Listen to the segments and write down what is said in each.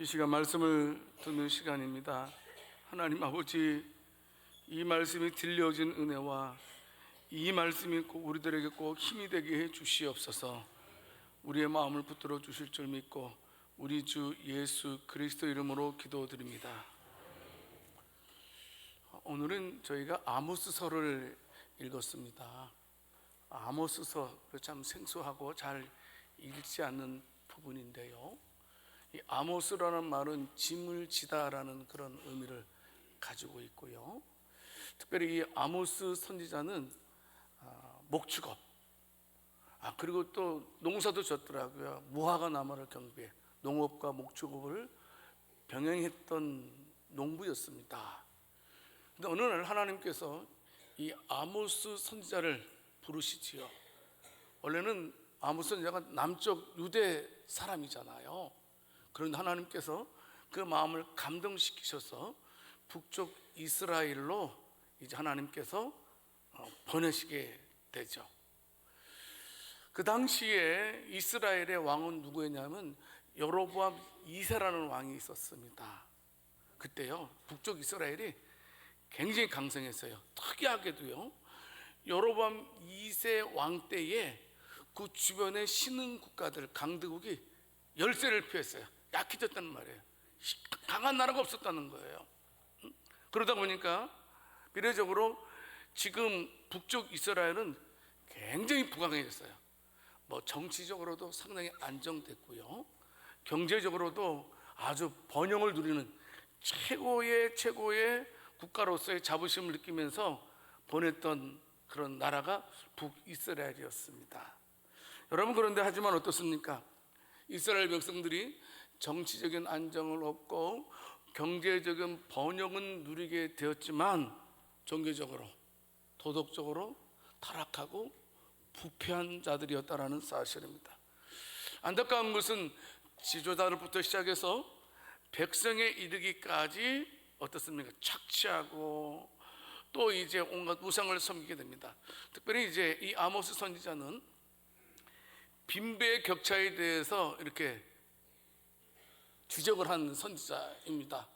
이 시간 말씀을 듣는 시간입니다. 하나님 아버지, 이 말씀이 들려진 은혜와 이 말씀이 꼭 우리들에게 꼭 힘이 되게 해 주시옵소서. 우리의 마음을 붙들어 주실 줄 믿고 우리 주 예수 그리스도 이름으로 기도드립니다. 오늘은 저희가 아모스서를 읽었습니다. 아모스서, 참 생소하고 잘 읽지 않는 부분인데요, 이 아모스라는 말은 짐을 지다라는 그런 의미를 가지고 있고요, 특별히 이 아모스 선지자는 목축업, 그리고 또 농사도 졌더라고요. 무화과 나무를 경비해 농업과 목축업을 병행했던 농부였습니다. 근데 어느 날 하나님께서 이 아모스 선지자를 부르시지요. 원래는 아모스 선지자가 남쪽 유대 사람이잖아요. 그런데 하나님께서 그 마음을 감동시키셔서 북쪽 이스라엘로 이제 하나님께서 보내시게 되죠. 그 당시에 이스라엘의 왕은 누구였냐면 여로보암 2세라는 왕이 있었습니다. 그때요, 북쪽 이스라엘이 굉장히 강성했어요. 특이하게도요, 여로보암 2세 왕 때에 그 주변의 신흥 국가들, 강대국이 열세를 피했어요. 약해졌다는 말이에요. 강한 나라가 없었다는 거예요. 그러다 보니까 비례적으로 지금 북쪽 이스라엘은 굉장히 부강해졌어요. 정치적으로도 상당히 안정됐고요, 경제적으로도 아주 번영을 누리는 최고의 국가로서의 자부심을 느끼면서 보냈던 그런 나라가 북이스라엘이었습니다. 여러분, 그런데 하지만 어떻습니까? 이스라엘 백성들이 정치적인 안정을 얻고 경제적인 번영은 누리게 되었지만 종교적으로, 도덕적으로 타락하고 부패한 자들이었다라는 사실입니다. 안타까운 것은 지도자들부터 시작해서 백성에 이르기까지 어떻습니까? 착취하고 또 이제 온갖 우상을 섬기게 됩니다. 특별히 이제 이 아모스 선지자는 빈배의 격차에 대해서 이렇게 지적을 한 선지자입니다.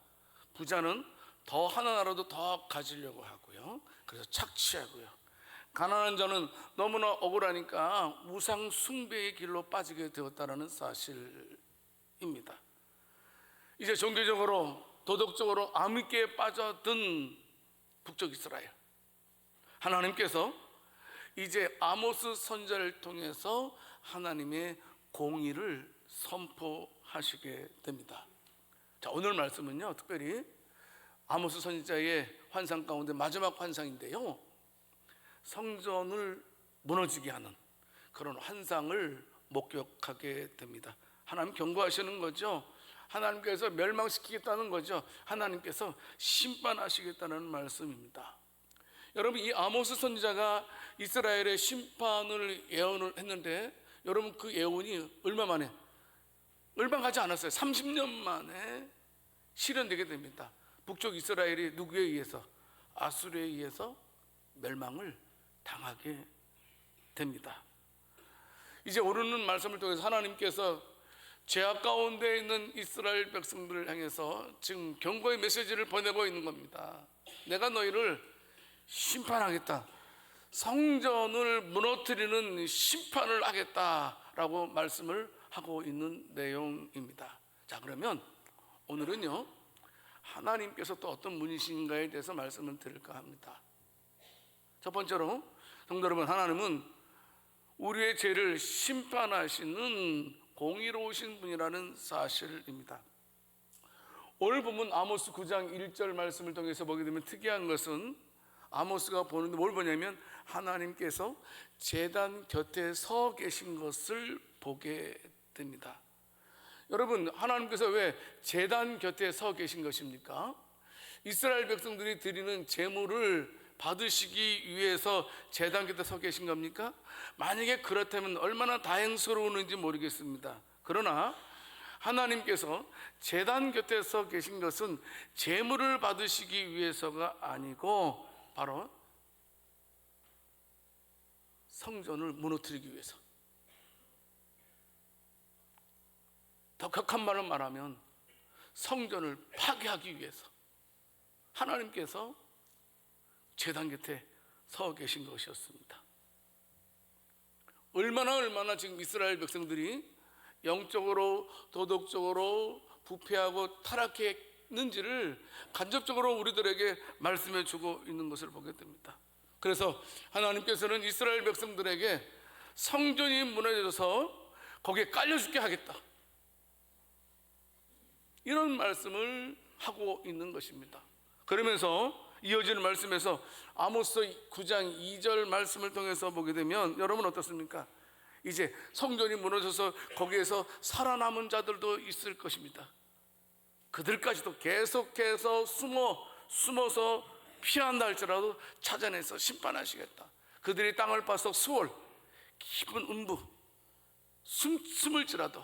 부자는 더 하나라도 더 가지려고 하고요, 그래서 착취하고요, 가난한 자는 너무나 억울하니까 우상 숭배의 길로 빠지게 되었다는 사실입니다. 이제 종교적으로, 도덕적으로 암흑기에 빠져든 북쪽 이스라엘, 하나님께서 이제 아모스 선지자를 통해서 하나님의 공의를 선포하시게 됩니다. 자, 오늘 말씀은요, 특별히 아모스 선지자의 환상 가운데 마지막 환상인데요, 성전을 무너지게 하는 그런 환상을 목격하게 됩니다. 하나님 경고하시는 거죠. 하나님께서 멸망시키겠다는 거죠. 하나님께서 심판하시겠다는 말씀입니다. 여러분, 이 아모스 선지자가 이스라엘의 심판을 예언을 했는데, 여러분, 그 예언이 얼마 가지 않았어요. 30년 만에 실현되게 됩니다. 북쪽 이스라엘이 누구에 의해서? 아수르에 의해서 멸망을 당하게 됩니다. 이제 오르는 말씀을 통해서 하나님께서 죄악 가운데 있는 이스라엘 백성들을 향해서 지금 경고의 메시지를 보내고 있는 겁니다. 내가 너희를 심판하겠다, 성전을 무너뜨리는 심판을 하겠다라고 말씀을 하고 있는 내용입니다. 자, 그러면 오늘은요, 하나님께서 또 어떤 분이신가에 대해서 말씀을 드릴까 합니다. 첫 번째로, 성도 여러분, 하나님은 우리의 죄를 심판하시는 공의로우신 분이라는 사실입니다. 오늘 본문 아모스 9장 1절 말씀을 통해서 보게 되면 특이한 것은, 아모스가 보는데 뭘 보냐면 하나님께서 제단 곁에 서 계신 것을 보게 됩니다. 여러분, 하나님께서 왜 제단 곁에 서 계신 것입니까? 이스라엘 백성들이 드리는 제물을 받으시기 위해서 제단 곁에 서 계신 겁니까? 만약에 그렇다면 얼마나 다행스러운지 모르겠습니다. 그러나 하나님께서 제단 곁에 서 계신 것은 제물을 받으시기 위해서가 아니고 바로 성전을 무너뜨리기 위해서. 더 격한 말을 말하면 성전을 파괴하기 위해서 하나님께서 제단 곁에 서 계신 것이었습니다. 얼마나 지금 이스라엘 백성들이 영적으로 도덕적으로 부패하고 타락했는지를 간접적으로 우리들에게 말씀해 주고 있는 것을 보게 됩니다. 그래서 하나님께서는 이스라엘 백성들에게 성전이 무너져서 거기에 깔려 죽게 하겠다, 이런 말씀을 하고 있는 것입니다. 그러면서 이어지는 말씀에서 아모스 9장 2절 말씀을 통해서 보게 되면 여러분 어떻습니까? 이제 성전이 무너져서 거기에서 살아남은 자들도 있을 것입니다. 그들까지도 계속해서 숨어서 피한다 할지라도 찾아내서 심판하시겠다. 그들이 땅을 파서 수월 깊은 음부 숨을지라도,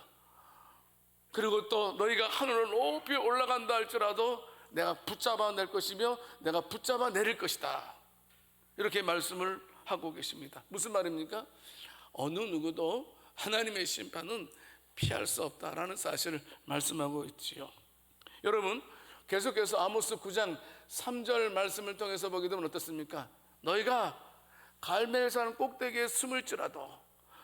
그리고 또 너희가 하늘을 높이 올라간다 할지라도 내가 붙잡아 낼 것이며 내가 붙잡아 내릴 것이다, 이렇게 말씀을 하고 계십니다. 무슨 말입니까? 어느 누구도 하나님의 심판은 피할 수 없다라는 사실을 말씀하고 있지요. 여러분, 계속해서 아모스 9장 3절 말씀을 통해서 보게 되면 어떻습니까? 너희가 갈멜산 꼭대기에 숨을지라도,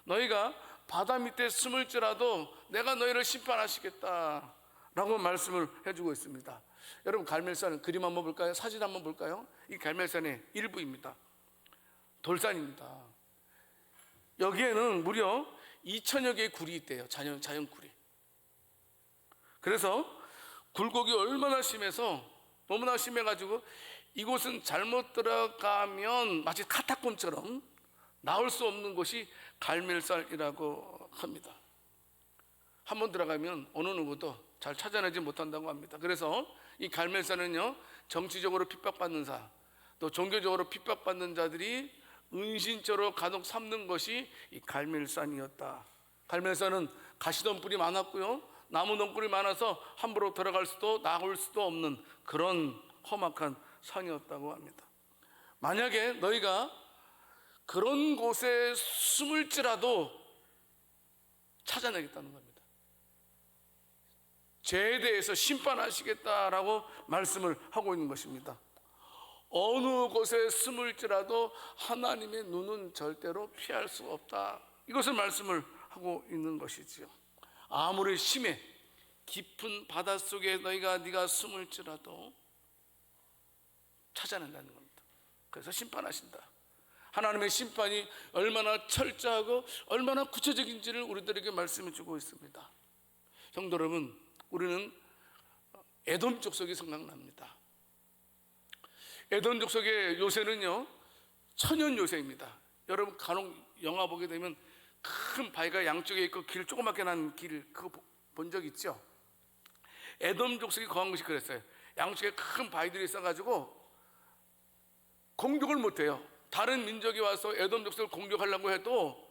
너희가 바다 밑에 숨을지라도 내가 너희를 심판하시겠다 라고 말씀을 해주고 있습니다. 여러분, 갈멜산은 그림 한번 볼까요? 사진 한번 볼까요? 이 갈멜산의 일부입니다. 돌산입니다. 여기에는 무려 2,000여 개의 굴이 있대요. 자연 굴이. 그래서 굴곡이 얼마나 심해서, 너무나 심해가지고 이곳은 잘못 들어가면 마치 카타콤처럼 나올 수 없는 곳이 갈멜산이라고 합니다. 한번 들어가면 어느 누구도 잘 찾아내지 못한다고 합니다. 그래서 이 갈멜산은요, 정치적으로 핍박받는 자, 또 종교적으로 핍박받는 자들이 은신처로 간혹 삼는 것이 이 갈멜산이었다. 갈멜산은 가시덤불이 많았고요, 나무 넝굴이 많아서 함부로 들어갈 수도 나올 수도 없는 그런 험악한 산이었다고 합니다. 만약에 너희가 그런 곳에 숨을지라도 찾아내겠다는 겁니다. 죄에 대해서 심판하시겠다라고 말씀을 하고 있는 것입니다. 어느 곳에 숨을지라도 하나님의 눈은 절대로 피할 수 없다, 이것을 말씀을 하고 있는 것이지요. 아무리 심해 깊은 바닷속에 네가 숨을지라도 찾아낸다는 겁니다. 그래서 심판하신다. 하나님의 심판이 얼마나 철저하고 얼마나 구체적인지를 우리들에게 말씀해 주고 있습니다. 성도 여러분, 우리는 에돔 족속이 생각납니다. 에돔 족속의 요새는요, 천연 요새입니다. 여러분 간혹 영화 보게 되면 큰 바위가 양쪽에 있고 길 조그맣게 난 길, 그거 본 적 있죠? 에돔 족속이 거한 것이 그랬어요. 양쪽에 큰 바위들이 있어가지고 공격을 못해요. 다른 민족이 와서 에돔 족속을 공격하려고 해도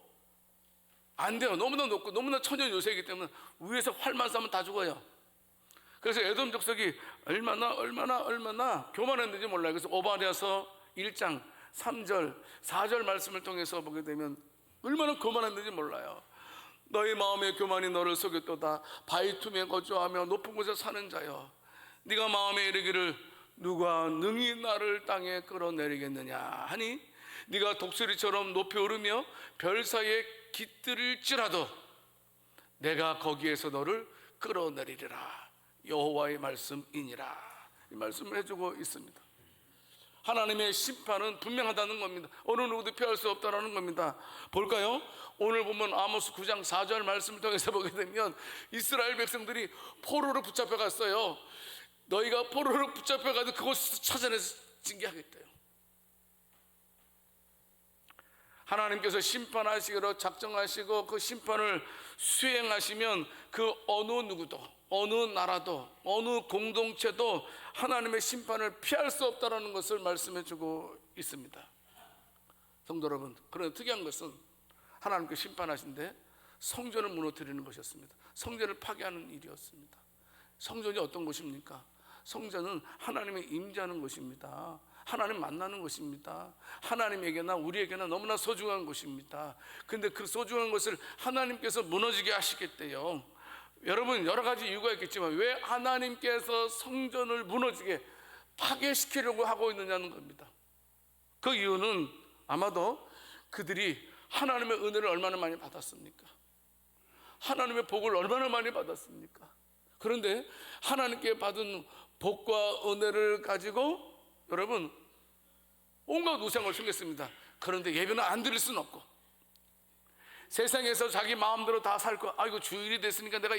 안 돼요. 너무나 높고 너무나 천연 요새이기 때문에 위에서 활만 쏘면 다 죽어요. 그래서 에돔 족속이 얼마나 교만했는지 몰라요. 그래서 오바댜서 1장 3절 4절 말씀을 통해서 보게 되면 얼마나 교만했는지 몰라요. 너희 마음의 교만이 너를 속였도다. 바위 틈에 거주하며 높은 곳에 사는 자여, 네가 마음에 이르기를 누가 능히 나를 땅에 끌어내리겠느냐 하니, 네가 독수리처럼 높이 오르며 별 사이에 깃들일지라도 내가 거기에서 너를 끌어내리리라. 여호와의 말씀이니라. 이 말씀을 해주고 있습니다. 하나님의 심판은 분명하다는 겁니다. 어느 누구도 피할 수 없다는 겁니다. 볼까요? 오늘 보면 아모스 9장 4절 말씀을 통해서 보게 되면 이스라엘 백성들이 포로로 붙잡혀 갔어요. 너희가 포로로 붙잡혀 가도 그곳에서 찾아내서 징계하겠대요. 하나님께서 심판하시기로 작정하시고 그 심판을 수행하시면 그 어느 누구도, 어느 나라도, 어느 공동체도 하나님의 심판을 피할 수 없다는 것을 말씀해 주고 있습니다. 성도 여러분, 그런데 특이한 것은 하나님께 심판하신데 성전을 무너뜨리는 것이었습니다. 성전을 파괴하는 일이었습니다. 성전이 어떤 곳입니까? 성전은 하나님의 임재하는 곳입니다. 하나님 만나는 곳입니다. 하나님에게나 우리에게나 너무나 소중한 곳입니다. 근데 그 소중한 것을 하나님께서 무너지게 하시겠대요. 여러분 여러 가지 이유가 있겠지만 왜 하나님께서 성전을 무너지게 파괴시키려고 하고 있느냐는 겁니다. 그 이유는 아마도 그들이 하나님의 은혜를 얼마나 많이 받았습니까? 하나님의 복을 얼마나 많이 받았습니까? 그런데 하나님께 받은 복과 은혜를 가지고 여러분 온갖 우상을 섬겼습니다. 그런데 예배는 안 드릴 수는 없고, 세상에서 자기 마음대로 다 살 거, 아이고 주일이 됐으니까 내가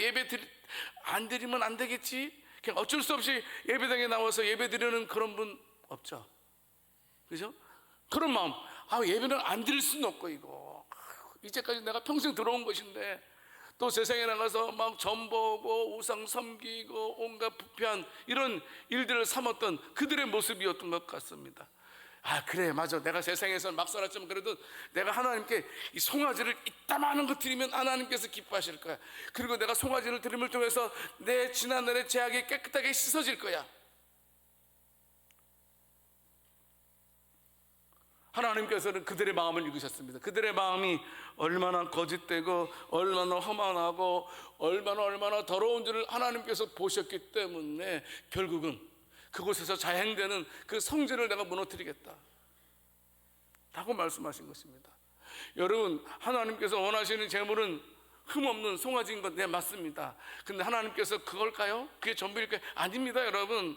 안 드리면 안 되겠지, 그냥 어쩔 수 없이 예배당에 나와서 예배 드리는 그런 분 없죠? 그죠? 그런 마음, 예배는 안 드릴 수는 없고, 이거 이제까지 내가 평생 들어온 것인데 또 세상에 나가서 막 전보고 우상 섬기고 온갖 부패한 이런 일들을 삼았던 그들의 모습이었던 것 같습니다. 그래, 맞아, 내가 세상에서 막 살았지만 그래도 내가 하나님께 이 송아지를 이따만한 거 드리면 하나님께서 기뻐하실 거야. 그리고 내가 송아지를 드림을 통해서 내 지난날의 죄악이 깨끗하게 씻어질 거야. 하나님께서는 그들의 마음을 읽으셨습니다. 그들의 마음이 얼마나 거짓되고 얼마나 험한하고 얼마나 더러운 줄을 하나님께서 보셨기 때문에 결국은 그곳에서 자행되는 그 성전을 내가 무너뜨리겠다 라고 말씀하신 것입니다. 여러분, 하나님께서 원하시는 제물은 흠없는 송아지인 건 네, 맞습니다. 근데 하나님께서 그걸까요? 그게 전부일까요? 아닙니다. 여러분,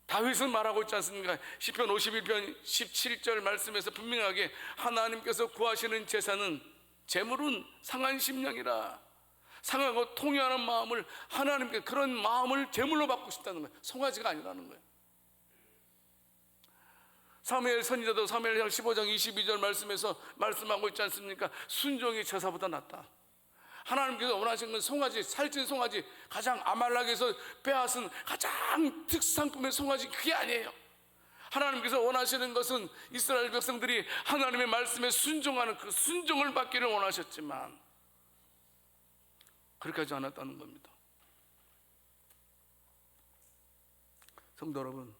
다윗은 말하고 있지 않습니까? 시편 51편 17절 말씀에서 분명하게 하나님께서 구하시는 제사는 제물은 상한 심령이라, 상하고 통회하는 마음을, 하나님께 그런 마음을 제물로 받고 싶다는 거예요. 송아지가 아니라는 거예요. 사무엘 선지자도 사무엘상 15장 22절 말씀에서 말씀하고 있지 않습니까? 순종이 제사보다 낫다. 하나님께서 원하시는 건 송아지, 살찐 송아지, 가장 아말렉에서 빼앗은 가장 특산품의 송아지, 그게 아니에요. 하나님께서 원하시는 것은 이스라엘 백성들이 하나님의 말씀에 순종하는 그 순종을 받기를 원하셨지만 그렇게 하지 않았다는 겁니다. 성도 여러분,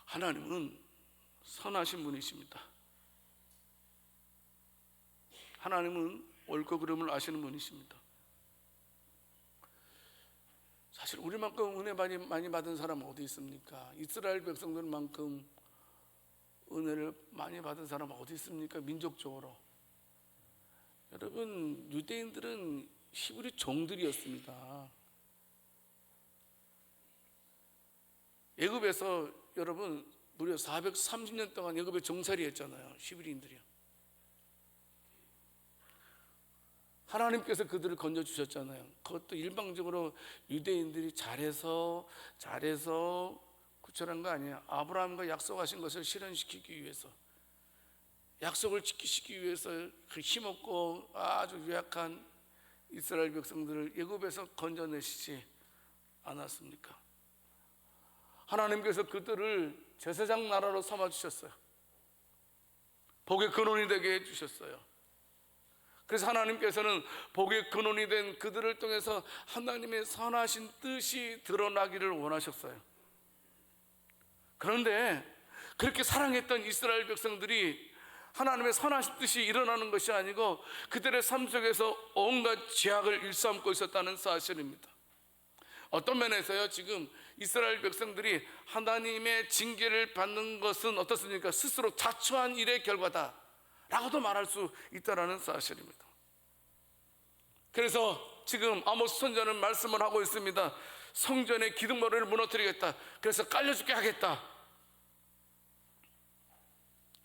하나님은 선하신 분이십니다. 하나님은 옳고 그름을 아시는 분이십니다. 사실 우리만큼 은혜 많이 받은 사람은 어디 있습니까? 이스라엘 백성들만큼 은혜를 많이 받은 사람은 어디 있습니까? 민족적으로. 여러분, 유대인들은 히브리 종들이었습니다. 애굽에서 여러분 무려 430년 동안 애굽에 종살이 했잖아요. 히브리인들이요. 하나님께서 그들을 건져주셨잖아요. 그것도 일방적으로 유대인들이 잘해서 구출한 거 아니에요. 아브라함과 약속하신 것을 실현시키기 위해서, 약속을 지키시기 위해서 그 힘없고 아주 유약한 이스라엘 백성들을 애굽에서 건져내시지 않았습니까? 하나님께서 그들을 제사장 나라로 삼아주셨어요. 복의 근원이 되게 해주셨어요. 그래서 하나님께서는 복의 근원이 된 그들을 통해서 하나님의 선하신 뜻이 드러나기를 원하셨어요. 그런데 그렇게 사랑했던 이스라엘 백성들이 하나님의 선하신 뜻이 일어나는 것이 아니고 그들의 삶 속에서 온갖 죄악을 일삼고 있었다는 사실입니다. 어떤 면에서요, 지금 이스라엘 백성들이 하나님의 징계를 받는 것은 어떻습니까? 스스로 자초한 일의 결과다 라고도 말할 수 있다는 사실입니다. 그래서 지금 아모스 선지자는 말씀을 하고 있습니다. 성전의 기둥머리를 무너뜨리겠다. 그래서 깔려 죽게 하겠다.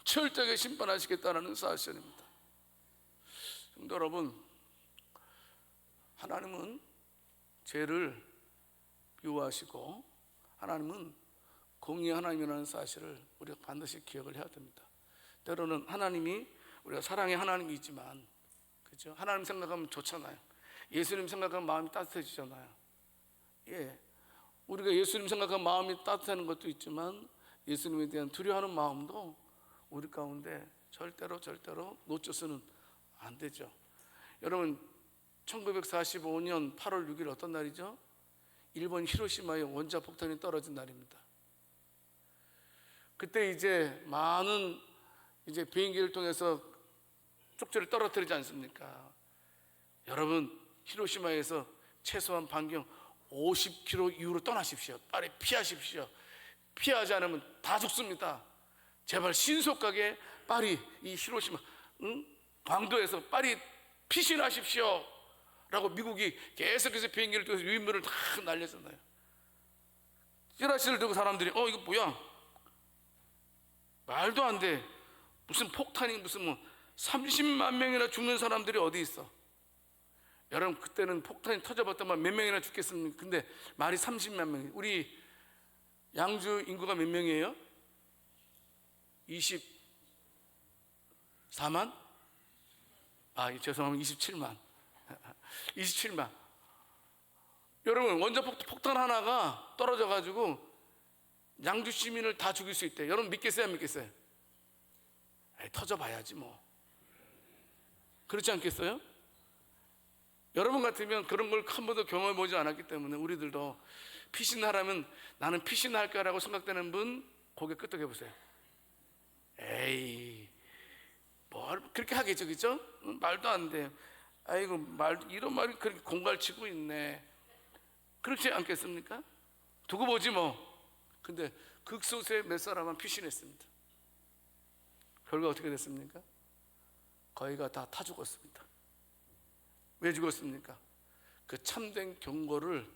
철저하게 심판하시겠다는 사실입니다. 성도 여러분, 하나님은 죄를 미워하시고 하나님은 공의의 하나님이라는 사실을 우리가 반드시 기억을 해야 됩니다. 때로는 하나님이, 우리가 사랑의 하나님이지만, 그렇죠? 하나님 생각하면 좋잖아요. 예수님 생각하면 마음이 따뜻해지잖아요. 예, 우리가 예수님 생각하면 마음이 따뜻해지는 것도 있지만 예수님에 대한 두려워하는 마음도 우리 가운데 절대로 놓쳐서는 안 되죠. 여러분, 1945년 8월 6일 어떤 날이죠? 일본 히로시마에 원자 폭탄이 떨어진 날입니다. 그때 이제 많은 비행기를 통해서 쪽지를 떨어뜨리지 않습니까? 여러분, 히로시마에서 최소한 반경 50km 이후로 떠나십시오. 빨리 피하십시오. 피하지 않으면 다 죽습니다. 제발 신속하게 빨리 이 히로시마 광도에서 빨리 피신하십시오 라고 미국이 계속해서 비행기를 통해서 유인물을 다 날렸잖아요. 찌라시를 들고 사람들이 이거 뭐야, 말도 안 돼, 무슨 폭탄이 무슨 뭐 30만 명이나 죽는 사람들이 어디 있어. 여러분, 그때는 폭탄이 터져봤더만 몇 명이나 죽겠습니까? 근데 말이 30만 명. 우리 양주 인구가 몇 명이에요? 24만? 죄송합니다. 27만. 27만. 여러분, 원자 폭탄 하나가 떨어져 가지고 양주 시민을 다 죽일 수 있대. 여러분 믿겠어요, 안 믿겠어요? 터져봐야지 뭐. 그렇지 않겠어요? 여러분 같으면 그런 걸 한 번도 경험해 보지 않았기 때문에 우리들도 피신하라면 나는 피신할 거라고 생각되는 분 고개 끄덕여 보세요. 에이, 뭘 그렇게 하겠죠, 그죠? 말도 안 돼. 아이고, 이런 말이 그렇게 공갈치고 있네. 그렇지 않겠습니까? 두고 보지 뭐. 근데 극소수의 몇 사람은 피신했습니다. 결과 어떻게 됐습니까? 거의가 다 타 죽었습니다. 왜 죽었습니까? 그 참된 경고를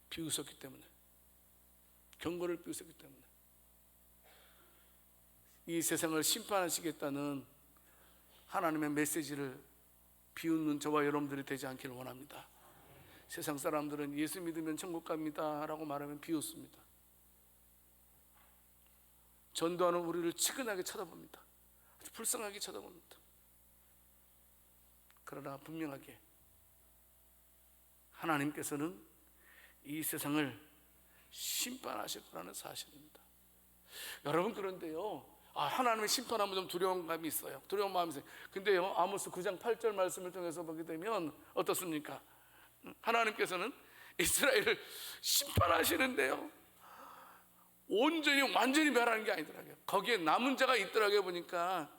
비웃었기 때문에. 경고를 비웃었기 때문에. 이 세상을 심판하시겠다는 하나님의 메시지를 비웃는 저와 여러분들이 되지 않기를 원합니다. 세상 사람들은 예수 믿으면 천국 갑니다 라고 말하면 비웃습니다. 전도하는 우리를 치근하게 쳐다봅니다. 아주 불쌍하게 쳐다봅니다. 그러나 분명하게 하나님께서는 이 세상을 심판하실 거라는 사실입니다. 여러분, 그런데요, 하나님의 심판하면 좀 두려운 감이 있어요. 두려운 마음이 있어요. 근데요, 아모스 9장 8절 말씀을 통해서 보게 되면 어떻습니까? 하나님께서는 이스라엘을 심판하시는데요, 온전히 완전히 멸하는 게 아니더라고요. 거기에 남은 자가 있더라고요. 보니까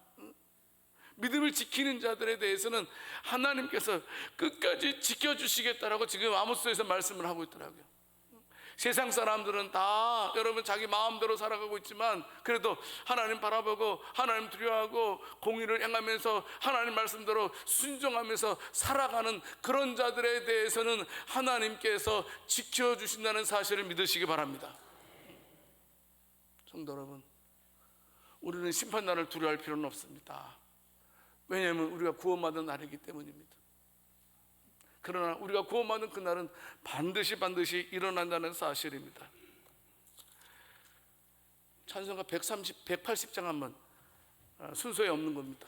믿음을 지키는 자들에 대해서는 하나님께서 끝까지 지켜주시겠다라고 지금 아모스에서 말씀을 하고 있더라고요. 세상 사람들은 다 여러분 자기 마음대로 살아가고 있지만 그래도 하나님 바라보고 하나님 두려워하고 공의를 행하면서 하나님 말씀대로 순종하면서 살아가는 그런 자들에 대해서는 하나님께서 지켜주신다는 사실을 믿으시기 바랍니다. 성도 여러분, 우리는 심판날을 두려워할 필요는 없습니다. 왜냐하면 우리가 구원받은 날이기 때문입니다. 그러나 우리가 구원받은 그날은 반드시 일어난다는 사실입니다. 찬송가 180장 한번 순서에 없는 겁니다.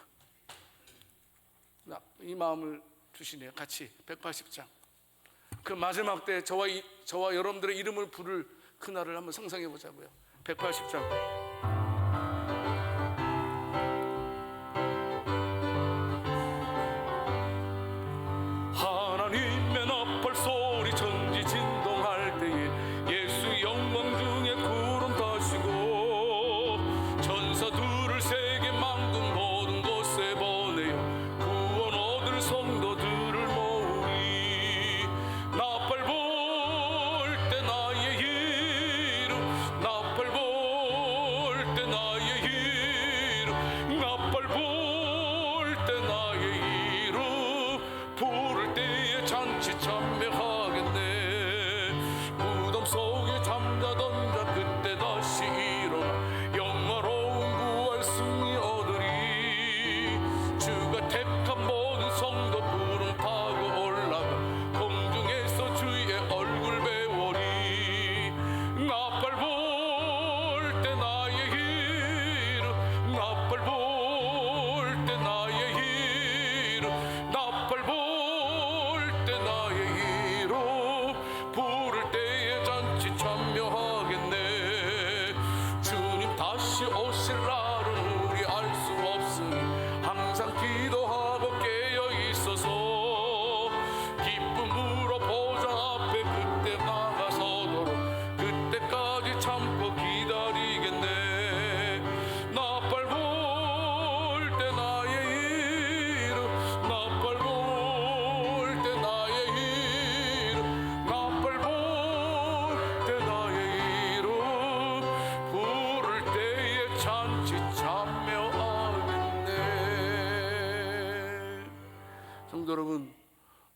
이 마음을 주시네요. 같이 180장. 그 마지막 때 저와 여러분들의 이름을 부를 그날을 한번 상상해 보자고요. 180장.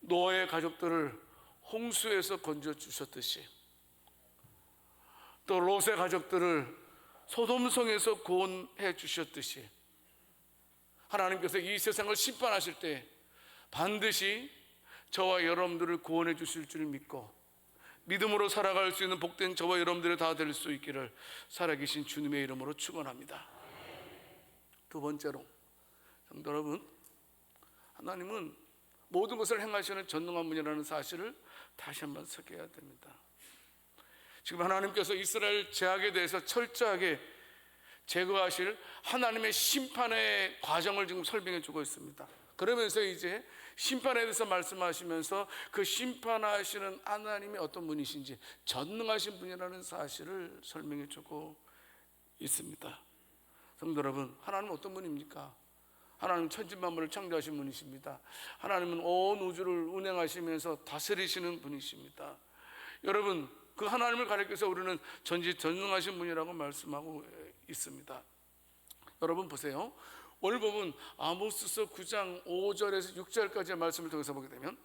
노아의 가족들을 홍수에서 건져 주셨듯이, 또 롯의 가족들을 소돔성에서 구원해 주셨듯이, 하나님께서 이 세상을 심판하실 때 반드시 저와 여러분들을 구원해 주실 줄 믿고 믿음으로 살아갈 수 있는 복된 저와 여러분들이 다 될 수 있기를 살아계신 주님의 이름으로 축원합니다. 두 번째로, 성도 여러분, 하나님은 모든 것을 행하시는 전능한 분이라는 사실을 다시 한번 새겨야 됩니다. 지금 하나님께서 이스라엘 제약에 대해서 철저하게 제거하실 하나님의 심판의 과정을 지금 설명해 주고 있습니다. 그러면서 이제 심판에 대해서 말씀하시면서 그 심판하시는 하나님이 어떤 분이신지, 전능하신 분이라는 사실을 설명해 주고 있습니다. 성도 여러분, 하나님은 어떤 분입니까? 하나님은 천지만물을 창조하신 분이십니다. 하나님은 온 우주를 운행하시면서 다스리시는 분이십니다. 여러분, 그 하나님을 가리켜서 우리는 전지전능하신 분이라고 말씀하고 있습니다. 여러분 보세요. 오늘 보면 아모스서 9장 5절에서 6절까지의 말씀을 통해서 보게 되면,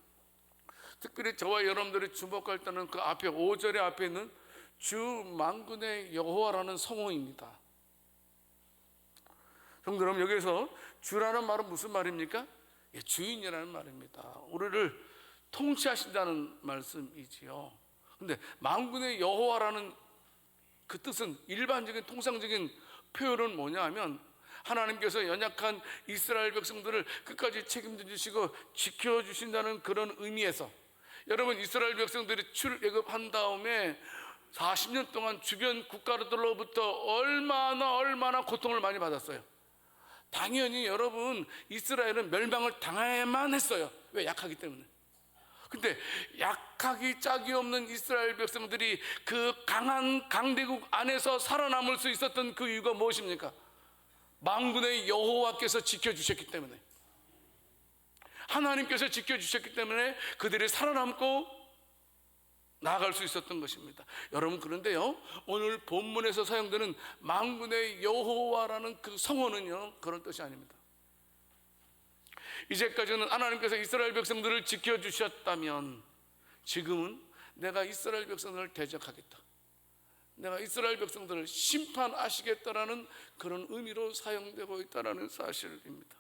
특별히 저와 여러분들이 주목할 때는 그 앞에 5절의 앞에 있는 주 만군의 여호와라는 성호입니다. 성도 여러분, 여기서 주라는 말은 무슨 말입니까? 주인이라는 말입니다. 우리를 통치하신다는 말씀이지요. 근데 만군의 여호와라는 그 뜻은, 일반적인 통상적인 표현은 뭐냐 하면, 하나님께서 연약한 이스라엘 백성들을 끝까지 책임져 주시고 지켜주신다는 그런 의미에서, 여러분, 이스라엘 백성들이 출애굽한 다음에 40년 동안 주변 국가들로부터 얼마나 고통을 많이 받았어요. 당연히 여러분, 이스라엘은 멸망을 당해야만 했어요. 왜? 약하기 때문에. 근데 약하기 짝이 없는 이스라엘 백성들이 그 강한 강대국 안에서 살아남을 수 있었던 그 이유가 무엇입니까? 만군의 여호와께서 지켜주셨기 때문에, 하나님께서 지켜주셨기 때문에 그들이 살아남고 나아갈 수 있었던 것입니다. 여러분, 그런데요, 오늘 본문에서 사용되는 만군의 여호와라는 그 성어는요, 그런 뜻이 아닙니다. 이제까지는 하나님께서 이스라엘 백성들을 지켜주셨다면, 지금은 내가 이스라엘 백성들을 대적하겠다, 내가 이스라엘 백성들을 심판하시겠다라는 그런 의미로 사용되고 있다는 사실입니다.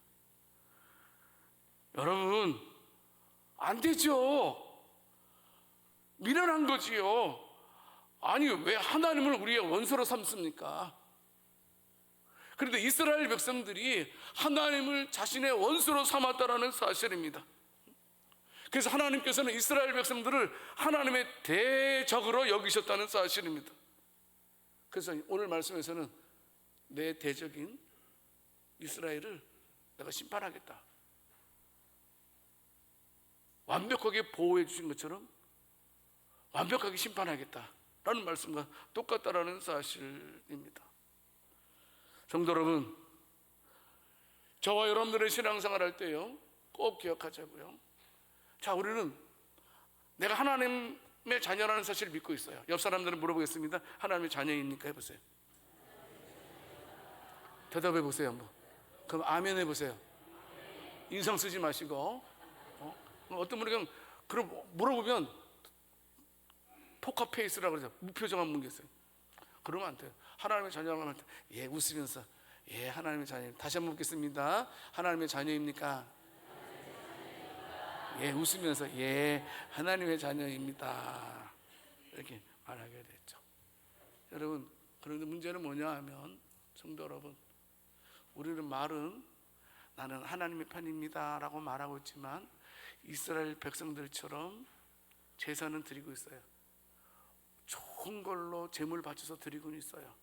여러분, 안 되죠. 미련한 거지요. 아니, 왜 하나님을 우리의 원수로 삼습니까? 그런데 이스라엘 백성들이 하나님을 자신의 원수로 삼았다라는 사실입니다. 그래서 하나님께서는 이스라엘 백성들을 하나님의 대적으로 여기셨다는 사실입니다. 그래서 오늘 말씀에서는 내 대적인 이스라엘을 내가 심판하겠다, 완벽하게 보호해 주신 것처럼 완벽하게 심판하겠다라는 말씀과 똑같다라는 사실입니다. 성도 여러분, 저와 여러분들의 신앙생활 할 때요, 꼭 기억하자고요. 자, 우리는 내가 하나님의 자녀라는 사실을 믿고 있어요. 옆 사람들은 물어보겠습니다. 하나님의 자녀입니까? 해보세요. 대답해 보세요. 한번. 그럼 아멘 해보세요. 인상 쓰지 마시고. 어떤 분이 그냥 그럼 물어보면 포커페이스라고 그러죠. 무표정한 분 계세요. 그러면 안 돼요. 하나님의 자녀라고 하면 예, 웃으면서 예, 하나님의 자녀입니다. 다시 한번 묻겠습니다. 하나님의 자녀입니까? 예, 웃으면서 예, 하나님의 자녀입니다, 이렇게 말하게 됐죠. 여러분, 그런데 문제는 뭐냐 하면, 성도 여러분, 우리는 말은 나는 하나님의 편입니다 라고 말하고 있지만 이스라엘 백성들처럼 제사는 드리고 있어요. 좋은 걸로 제물 바쳐서 드리고는 있어요.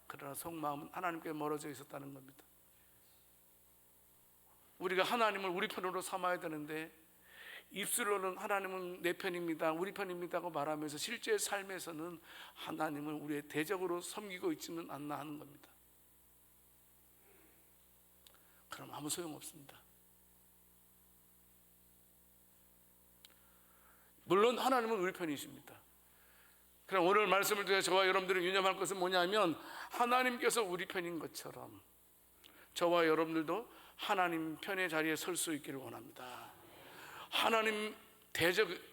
그러나 속마음은 하나님께 멀어져 있었다는 겁니다. 우리가 하나님을 우리 편으로 삼아야 되는데 입술로는 하나님은 내 편입니다, 우리 편입니다고 말하면서 실제 삶에서는 하나님을 우리의 대적으로 섬기고 있지는 않나 하는 겁니다. 그럼 아무 소용없습니다. 물론 하나님은 우리 편이십니다. 그럼 오늘 말씀을 통해 저와 여러분들이 유념할 것은 뭐냐면, 하나님께서 우리 편인 것처럼 저와 여러분들도 하나님 편의 자리에 설 수 있기를 원합니다. 하나님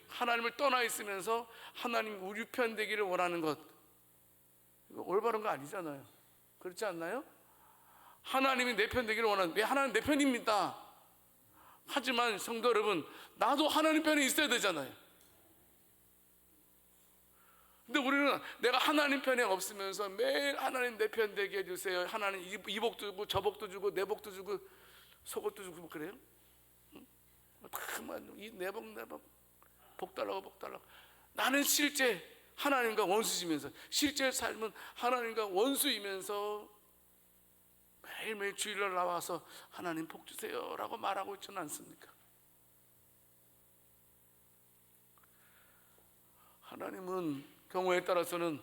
하나님을 떠나 있으면서 하나님 우리 편 되기를 원하는 것, 이거 올바른 거 아니잖아요. 그렇지 않나요? 하나님이 내 편 되기를 원하는, 네, 하나님 내 편입니다. 하지만 성도 여러분, 나도 하나님 편에 있어야 되잖아요. 근데 우리는 내가 하나님 편에 없으면서 매일 하나님 내 편 되게 해주세요, 하나님 이 복도 주고 저 복도 주고 내 복도 주고 속옷도 주고 그래요? 내 복 달라고 복 달라고. 나는 실제 하나님과 원수지면서, 실제 삶은 하나님과 원수이면서 매일매일 주일날 나와서 하나님 복 주세요 라고 말하고 있지는 않습니까? 하나님은 경우에 따라서는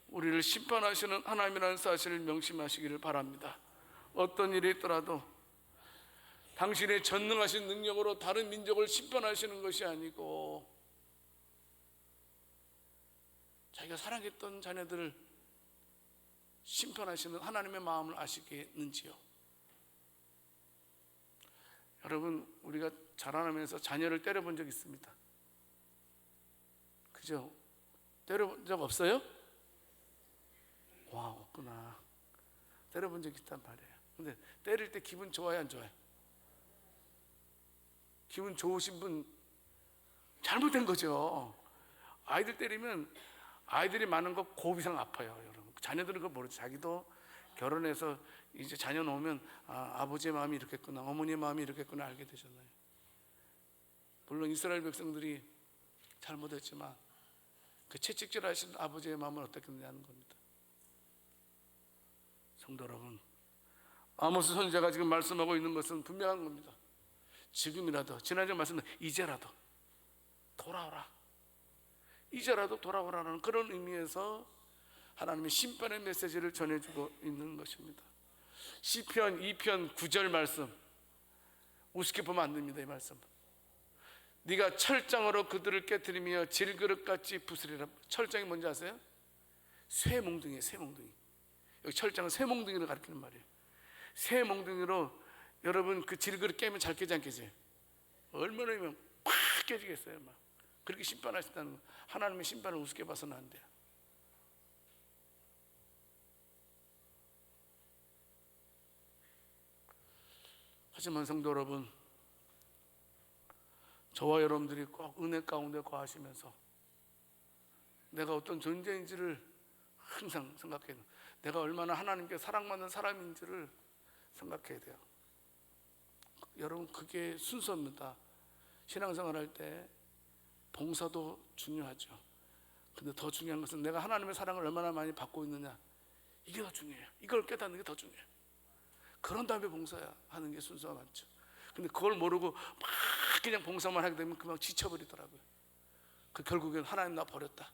우리를 심판하시는 하나님이라는 사실을 명심하시기를 바랍니다. 어떤 일이 있더라도 당신의 전능하신 능력으로 다른 민족을 심판하시는 것이 아니고 자기가 사랑했던 자녀들을 심판하시는 하나님의 마음을 아시겠는지요? 여러분, 우리가 자라나면서 자녀를 때려본 적 있습니다. 그죠? 때려본 적 없어요? 와, 없구나. 때려본 적 있단 말이에요. 근데 때릴 때 기분 좋아요, 안 좋아요? 기분 좋으신 분 잘못된 거죠. 아이들 때리면 아이들이 많은 거 고비상 아파요, 여러분. 자녀들은 그걸 모르죠. 자기도 결혼해서 이제 자녀 놓으면 아버지의 마음이 이렇겠구나, 어머니의 마음이 이렇겠구나 알게 되잖아요. 물론 이스라엘 백성들이 잘못했지만 그 채찍질하신 아버지의 마음은 어떻겠느냐는 겁니다. 성도 여러분, 아모스 선지자가 지금 말씀하고 있는 것은 분명한 겁니다. 지금이라도, 지난주에 말씀은 이제라도 돌아오라, 이제라도 돌아오라는 그런 의미에서 하나님의 심판의 메시지를 전해주고 있는 것입니다. 시편 2편 9절 말씀, 우습게 보면 안 됩니다. 이 말씀, 네가 철장으로 그들을 깨뜨리며 질그릇같이 부수리라. 철장이 뭔지 아세요? 쇠몽둥이에요. 쇠몽둥이. 여기 철장은 쇠몽둥이를 가리키는 말이에요. 쇠몽둥이로 여러분 그 질그릇 깨면 잘 깨지 않겠어요? 얼마나 팍 깨지겠어요. 막 그렇게 심판하신다는 거. 하나님의 심판을 우습게 봐서는 안 돼요. 하지만 성도 여러분, 저와 여러분들이 꼭 은혜 가운데 거하시면서 내가 어떤 존재인지를 항상 생각해야 돼요. 내가 얼마나 하나님께 사랑받는 사람인지를 생각해야 돼요. 여러분, 그게 순서입니다. 신앙생활 할 때 봉사도 중요하죠. 근데 더 중요한 것은 내가 하나님의 사랑을 얼마나 많이 받고 있느냐, 이게 더 중요해요. 이걸 깨닫는 게 더 중요해요. 그런 다음에 봉사하는 게 순서가 많죠. 근데 그걸 모르고 막 그냥 봉사만 하게 되면 금방 지쳐버리더라고요. 결국엔 하나님 나 버렸다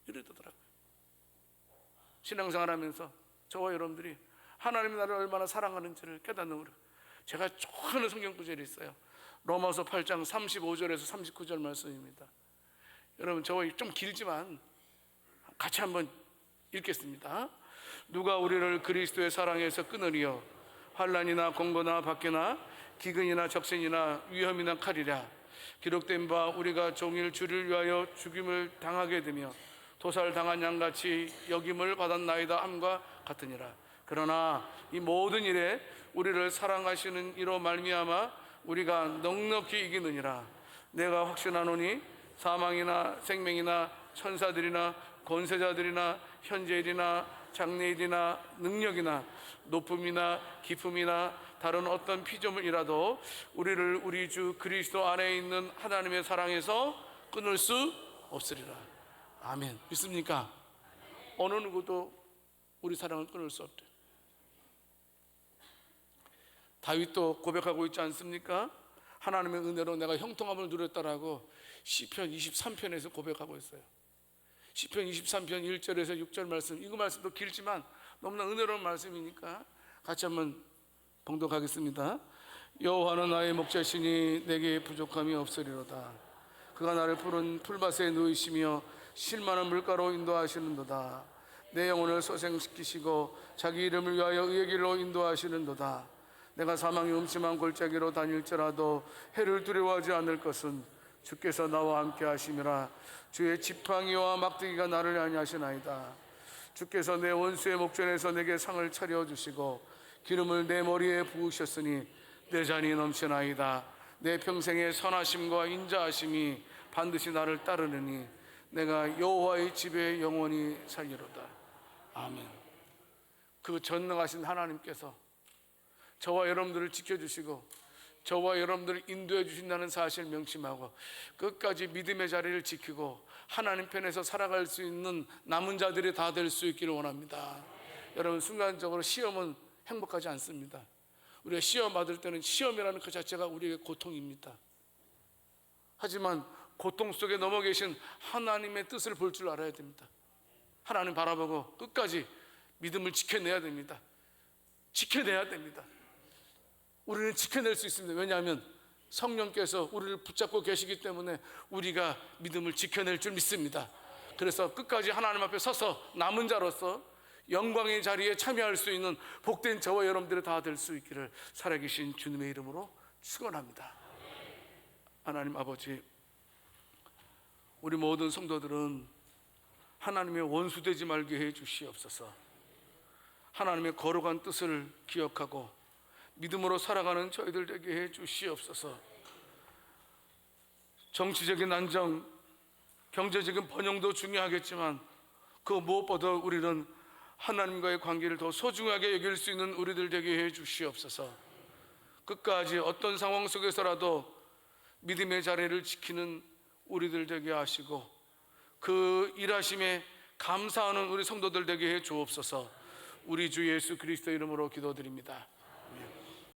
이러더라고요. 신앙생활 하면서 저와 여러분들이 하나님이 나를 얼마나 사랑하는지를 깨닫는 우리, 제가 좋아하는 성경 구절이 있어요. 로마서 8장 35절에서 39절 말씀입니다. 여러분, 저거 좀 길지만 같이 한번 읽겠습니다. 누가 우리를 그리스도의 사랑에서 끊으리요? 환난이나 공고나 박해나 기근이나 적신이나 위험이나 칼이랴. 기록된 바 우리가 종일 주를 위하여 죽임을 당하게 되며 도살당한 양같이 여김을 받았나이다 함과 같으니라. 그러나 이 모든 일에 우리를 사랑하시는 이로 말미암아 우리가 넉넉히 이기느니라. 내가 확신하노니 사망이나 생명이나 천사들이나 권세자들이나 현재일이나 장래일이나 능력이나 높음이나 깊음이나 다른 어떤 피조물이라도 우리를 우리 주 그리스도 안에 있는 하나님의 사랑에서 끊을 수 없으리라. 아멘. 믿습니까? 어느 누구도 우리 사랑을 끊을 수 없대요. 다윗도 고백하고 있지 않습니까? 하나님의 은혜로 내가 형통함을 누렸다라고 시편 23편에서 고백하고 있어요. 시편 23편 1절에서 6절 말씀, 이거 말씀도 길지만 너무나 은혜로운 말씀이니까 같이 한번 봉독하겠습니다. 여호와는 나의 목자시니 내게 부족함이 없으리로다. 그가 나를 푸른 풀밭에 누이시며 실만한 물가로 인도하시는도다. 내 영혼을 소생시키시고 자기 이름을 위하여 의의 길로 인도하시는도다. 내가 사망의 음침한 골짜기로 다닐지라도 해를 두려워하지 않을 것은 주께서 나와 함께 하심이라. 주의 지팡이와 막대기가 나를 안위하시나이다. 주께서 내 원수의 목전에서 내게 상을 차려주시고 기름을 내 머리에 부으셨으니 내 잔이 넘치나이다. 내 평생의 선하심과 인자하심이 반드시 나를 따르느니 내가 여호와의 집에 영원히 살리로다. 아멘. 그 전능하신 하나님께서 저와 여러분들을 지켜주시고 저와 여러분들을 인도해 주신다는 사실을 명심하고 끝까지 믿음의 자리를 지키고 하나님 편에서 살아갈 수 있는 남은 자들이 다 될 수 있기를 원합니다. 여러분, 순간적으로 시험은 행복하지 않습니다. 우리가 시험 받을 때는 시험이라는 그 자체가 우리에게 고통입니다. 하지만 고통 속에 넘어 계신 하나님의 뜻을 볼 줄 알아야 됩니다. 하나님 바라보고 끝까지 믿음을 지켜내야 됩니다. 지켜내야 됩니다. 우리는 지켜낼 수 있습니다. 왜냐하면 성령께서 우리를 붙잡고 계시기 때문에 우리가 믿음을 지켜낼 줄 믿습니다. 그래서 끝까지 하나님 앞에 서서 남은 자로서 영광의 자리에 참여할 수 있는 복된 저와 여러분들이 다 될 수 있기를 살아계신 주님의 이름으로 축원합니다. 하나님 아버지, 우리 모든 성도들은 하나님의 원수 되지 말게 해 주시옵소서. 하나님의 거룩한 뜻을 기억하고 믿음으로 살아가는 저희들 되게 해 주시옵소서. 정치적인 안정, 경제적인 번영도 중요하겠지만 그 무엇보다 우리는 하나님과의 관계를 더 소중하게 여길 수 있는 우리들 되게 해 주시옵소서. 끝까지 어떤 상황 속에서라도 믿음의 자리를 지키는 우리들 되게 하시고 그 일하심에 감사하는 우리 성도들 되게 해 주옵소서. 우리 주 예수 그리스도 이름으로 기도드립니다.